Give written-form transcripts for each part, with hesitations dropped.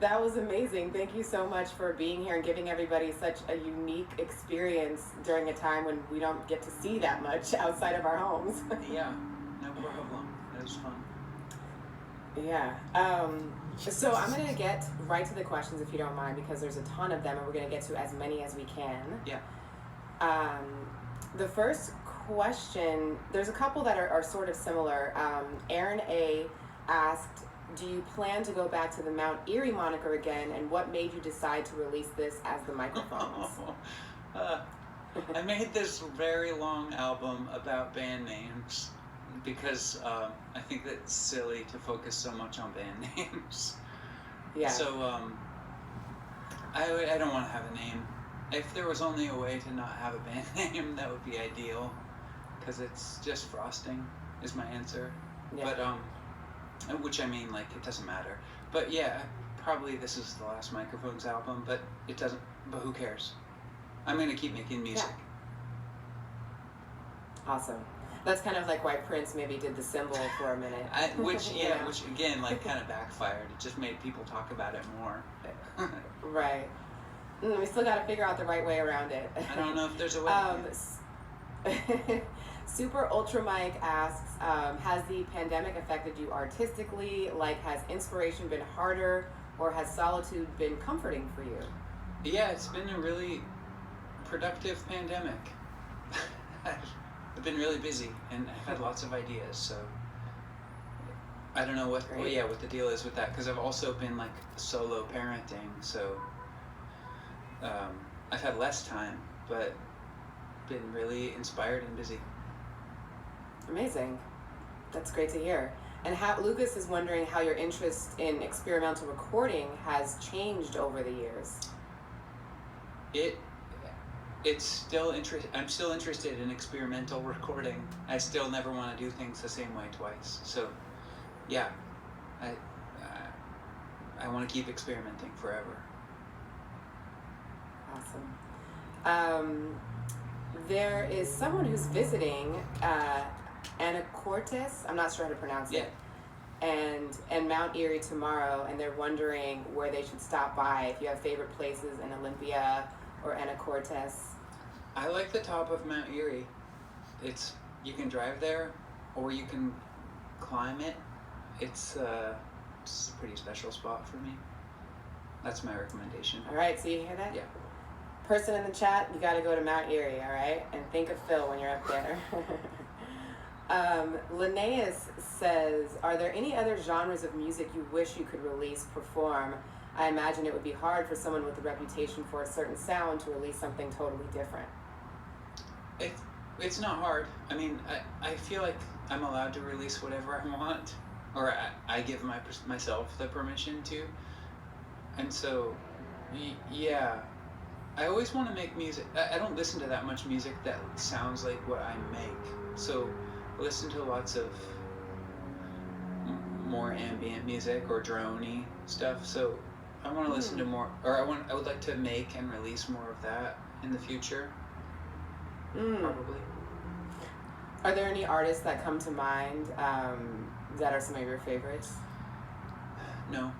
That was amazing. Thank you so much for being here and giving everybody such a unique experience during a time when we don't get to see that much outside of our homes. Yeah, no problem. It was fun. Yeah. So I'm going to get right to the questions if you don't mind, because there's a ton of them and we're going to get to as many as we can. Yeah. The first question, there's a couple that are sort of similar. Aaron A. asked, do you plan to go back to the Mount Eerie moniker again, and what made you decide to release this as the Microphones? I made this very long album about band names because I think that's silly to focus so much on band names. Yeah. So I don't want to have a name. If there was only a way to not have a band name, that would be ideal, because it's just frosting is my answer. Yeah. But which I mean, like, it doesn't matter. But yeah, probably this is the last Microphones album, but it doesn't, but who cares? I'm gonna keep making music. Yeah. Awesome. That's kind of like why Prince maybe did the symbol for a minute. Which again, like, kind of backfired. It just made people talk about it more. Right. We still got to figure out the right way around it. I don't know if there's a way. Super Ultra Mike asks, has the pandemic affected you artistically? Like, has inspiration been harder, or has solitude been comforting for you? Yeah, it's been a really productive pandemic. I've been really busy, and I've had lots of ideas, so I don't know what the deal is with that, because I've also been, like, solo parenting, so I've had less time, but been really inspired and busy. Amazing. That's great to hear. And Lucas is wondering how your interest in experimental recording has changed over the years. It's still I'm still interested in experimental recording. I still never want to do things the same way twice. So, yeah, I want to keep experimenting forever. Awesome. There is someone who's visiting Anacortes, I'm not sure how to pronounce it, and Mount Eerie tomorrow, and they're wondering where they should stop by, if you have favorite places in Olympia or Anacortes. I like the top of Mount Eerie. You can drive there, or you can climb it. It's a pretty special spot for me. That's my recommendation. All right, so you hear that? Yeah. Person in the chat, you got to go to Mount Eerie, all right? And think of Phil when you're up there. Linnaeus says, are there any other genres of music you wish you could release, perform? I imagine it would be hard for someone with a reputation for a certain sound to release something totally different. It's not hard. I mean, I feel like I'm allowed to release whatever I want, or I give myself the permission to. And so, yeah, I always want to make music. I don't listen to that much music that sounds like what I make. So I listen to lots of more ambient music or drone-y stuff. So I want to listen to more, or I would like to make and release more of that in the future. Probably. Are there any artists that come to mind that are some of your favorites? No.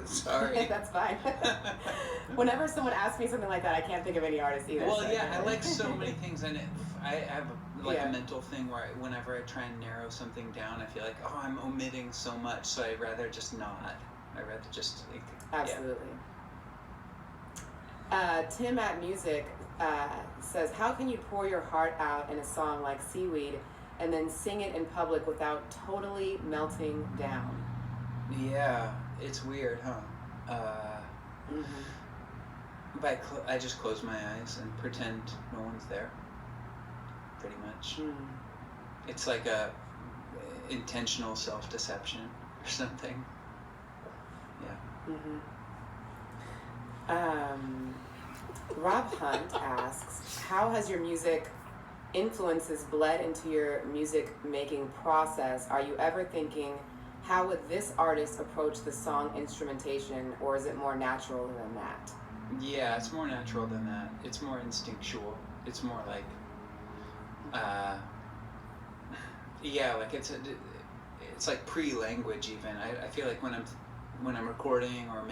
Sorry. That's fine. Whenever someone asks me something like that, I can't think of any artist either. Well, yeah, I like so many things, and I have a mental thing where whenever I try and narrow something down, I feel like, oh, I'm omitting so much, so I'd rather just not. I'd rather just... Absolutely. Tim at Music says, how can you pour your heart out in a song like Seaweed and then sing it in public without totally melting down? Yeah, it's weird, huh? I just close my eyes and pretend no one's there, pretty much. It's like a intentional self-deception or something. Yeah. Rob Hunt asks, how has your music influences bled into your music making process? Are you ever thinking, how would this artist approach the song instrumentation, or is it more natural than that? Yeah, it's more natural than that. It's more instinctual. It's more like, like it's like pre-language even. I feel like when I'm when I'm recording or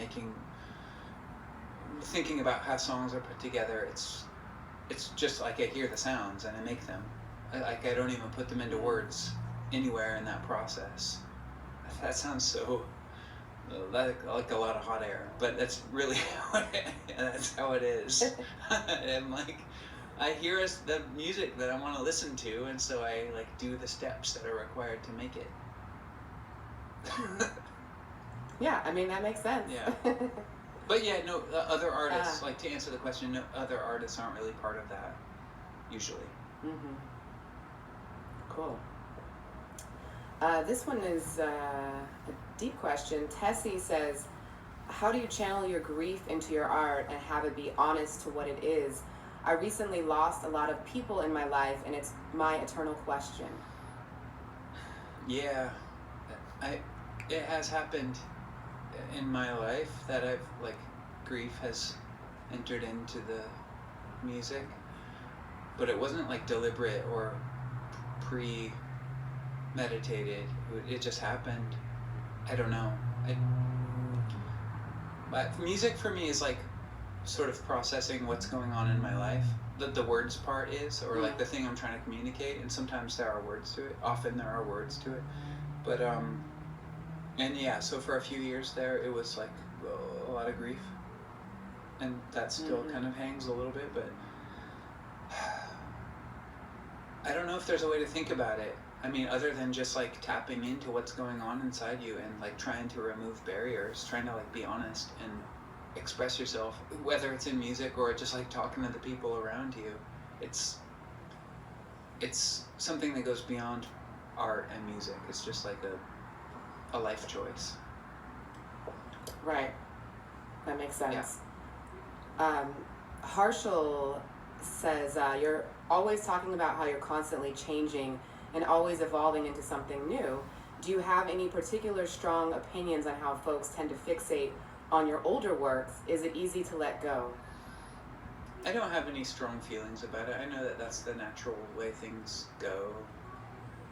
thinking about how songs are put together, it's just like I hear the sounds and I make them. I don't even put them into words anywhere in that process. That sounds so like a lot of hot air, but that's really that's how it is. And like I hear the music that I want to listen to, and so I like do the steps that are required to make it. Yeah, I mean that makes sense. Yeah. But yeah, no, other artists, like to answer the question, no, other artists aren't really part of that, usually. Mm-hmm. Cool. This one is a deep question. Tessie says, how do you channel your grief into your art and have it be honest to what it is? I recently lost a lot of people in my life, and it's my eternal question. Yeah, it has happened in my life that I've like grief has entered into the music, but it wasn't like deliberate or premeditated. It just happened. I don't know. But music for me is like sort of processing what's going on in my life. The words part is, or like the thing I'm trying to communicate, and sometimes there are words to it. Often there are words to it, but and yeah, so for a few years there, it was like a lot of grief, and that still kind of hangs a little bit, but I don't know if there's a way to think about it. I mean, other than just like tapping into what's going on inside you and like trying to remove barriers, trying to like be honest and express yourself, whether it's in music or just like talking to the people around you. It's something that goes beyond art and music. It's just like a life choice. Right. That makes sense. Yeah. Harshal says, you're always talking about how you're constantly changing and always evolving into something new. Do you have any particular strong opinions on how folks tend to fixate on your older works? Is it easy to let go? I don't have any strong feelings about it. I know that that's the natural way things go.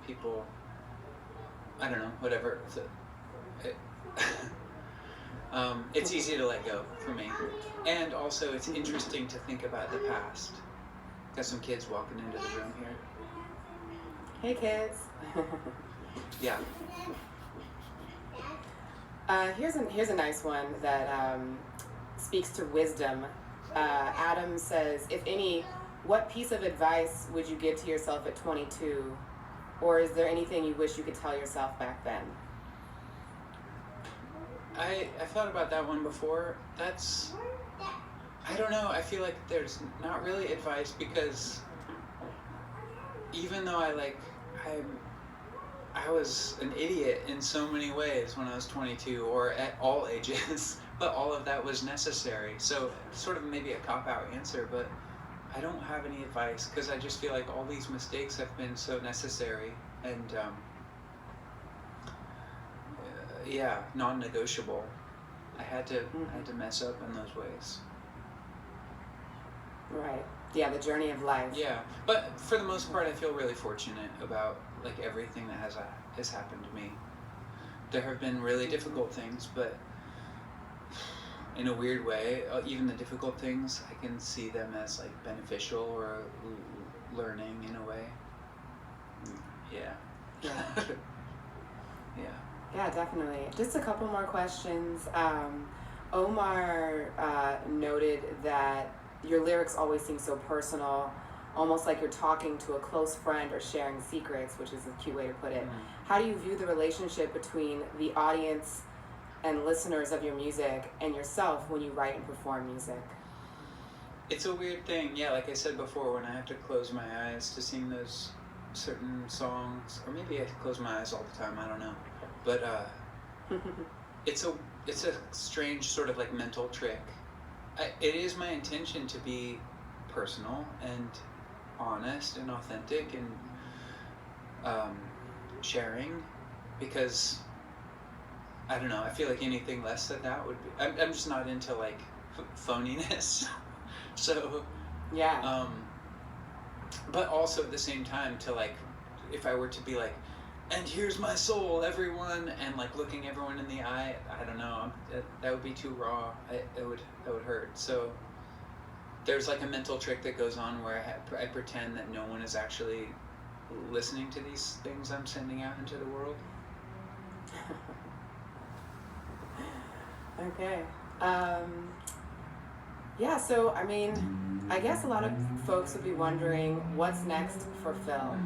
People, I don't know, whatever. It's easy to let go for me. And also it's interesting to think about the past. Got some kids walking into the room here. Hey kids. Yeah. Here's a nice one that speaks to wisdom. Adam says, if any, what piece of advice would you give to yourself at 22? Or is there anything you wish you could tell yourself back then? I thought about that one before. I don't know, I feel like there's not really advice, because even though I was an idiot in so many ways when I was 22, or at all ages, but all of that was necessary. So sort of maybe a cop-out answer, but I don't have any advice, because I just feel like all these mistakes have been so necessary and yeah, non-negotiable. I had to mess up in those ways. Right. Yeah, the journey of life. Yeah, but for the most part, I feel really fortunate about like everything that has happened to me. There have been really difficult things, but in a weird way, even the difficult things, I can see them as like beneficial or learning in a way. Yeah. Yeah. Yeah. Yeah, definitely. Just a couple more questions. Omar noted that your lyrics always seem so personal, almost like you're talking to a close friend or sharing secrets, which is a cute way to put it. How do you view the relationship between the audience and listeners of your music and yourself when you write and perform music? It's a weird thing. Yeah, like I said before, when I have to close my eyes to sing those certain songs, or maybe I close my eyes all the time, I don't know. But it's a strange sort of like mental trick. It is my intention to be personal and honest and authentic and sharing, because I don't know, I feel like anything less than that would be, I'm just not into like phoniness. So yeah. But also at the same time, to like, if I were to be like, and here's my soul, everyone, and like looking everyone in the eye. I don't know. That would be too raw. It would hurt. So there's like a mental trick that goes on where I pretend that no one is actually listening to these things I'm sending out into the world. Okay. Yeah, so I mean, I guess a lot of folks would be wondering what's next for Phil.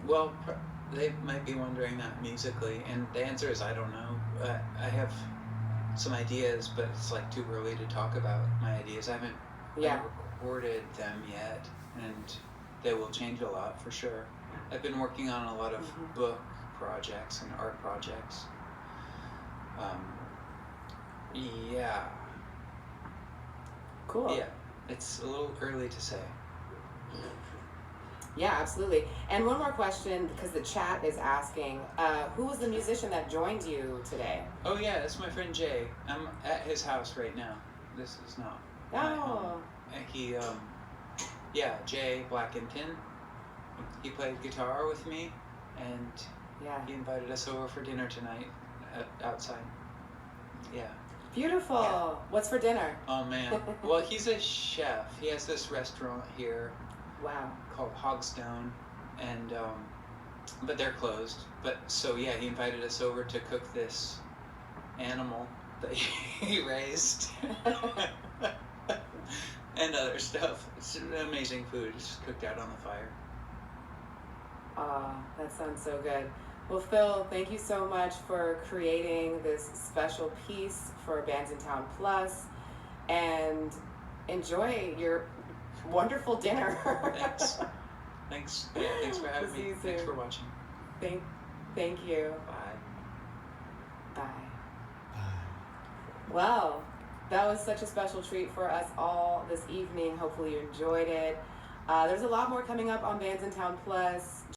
Well, they might be wondering that musically, and the answer is I don't know. I have some ideas, but it's like too early to talk about my ideas. I haven't recorded them yet, and they will change a lot for sure. I've been working on a lot of book projects and art projects. Yeah. Cool. Yeah, it's a little early to say. Yeah, absolutely. And one more question, because the chat is asking, who was the musician that joined you today? Oh yeah, that's my friend Jay. I'm at his house right now. This is not my home. He, Jay Blackington. He played guitar with me, and he invited us over for dinner tonight outside. Yeah. Beautiful. Yeah. What's for dinner? Oh man. Well, he's a chef. He has this restaurant here. Wow. Called Hogstone, and but they're closed. But so yeah, he invited us over to cook this animal that he raised and other stuff. It's amazing food. It's just cooked out on the fire. That sounds so good. Well, Phil, thank you so much for creating this special piece for Bandsintown PLUS, and enjoy your wonderful dinner. Thanks. Yeah, thanks for having me. Thanks for watching. Thank you. Bye. Bye. Well, that was such a special treat for us all this evening. Hopefully you enjoyed it. There's a lot more coming up on Bandsintown PLUS.